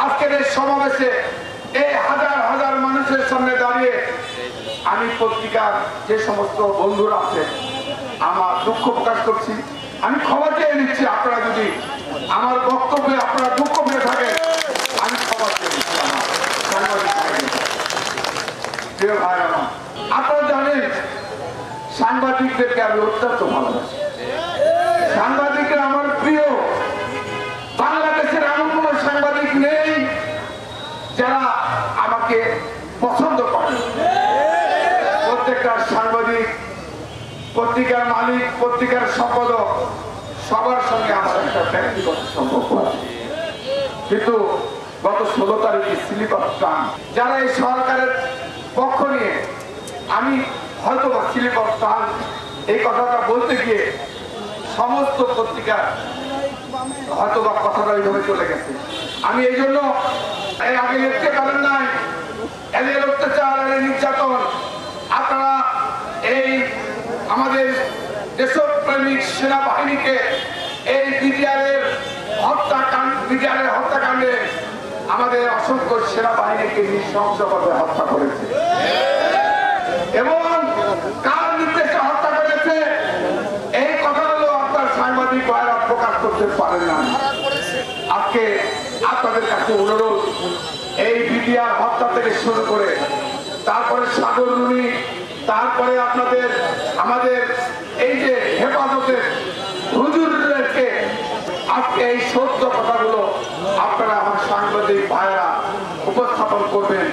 আজকের এই সমাবেশে এই হাজার হাজার মানুষের সামনে দাঁড়িয়ে আমি পত্রিকার যে সমস্ত বন্ধুরা আছে আমার দুঃখ প্রকাশ করছি। আমি ক্ষমা চেয়ে নিচ্ছি, আপনারা যদি আমার বক্তব্যে আপনারা দুঃখ পেয়ে থাকেন আমি ক্ষমা চেয়ে নিচ্ছি। আমার সাংবাদিক প্রিয় ভাই আমার, আপনারা জানেন সাংবাদিকদেরকে আমি অত্যন্ত ভালোবাসি। সাংবাদিকরা আমার প্রিয়। বাংলাদেশের এমন কোন সাংবাদিক নেই যারা আমাকে পছন্দ করে। প্রত্যেকটা সাংবাদিক, পত্রিকার মালিক, পত্রিকার সম্পাদক সবার সঙ্গে আমার একটা ব্যক্তিগত সম্পর্ক আছে। কিন্তু গত 16 তারিখে স্লিপার টান যারা এই সরকারের পক্ষ নিয়ে, আমি হয়তো বা স্লিপার টান এই কথাটা বলতে গিয়ে সমস্ত পত্রিকা হয়তো বা কথাটা এইভাবে চলে গেছে। আমি এই জন্য এর আগে লিখতে পারেন নাই, এদের অত্যাচার, এদের নির্যাতন আপনারা এই আমাদের দেশপ্রেমিক সেনাবাহিনীকে এই বিডিআরের হত্যাকাণ্ডে আমাদের অসংখ্য সেনাবাহিনীকে নৃশংসভাবে হত্যা করেছে এবং কার নির্দেশে হত্যা করেছে এই কথাগুলো আপনার সাংবাদিক ভাইরা প্রকাশ করতে পারেন না। আজকে আপনাদের কাছে অনুরোধ, এই বিডিআর হত্যা থেকে শুরু করে তারপরে সাগররুনি, তারপরে আপনাদের আমাদের এই যে হেফাজতের হুজুরদেরকে আজকে এই সত্য কথাগুলো আপনারা আমার সাংবাদিক ভাইরা উপস্থাপন করবেন।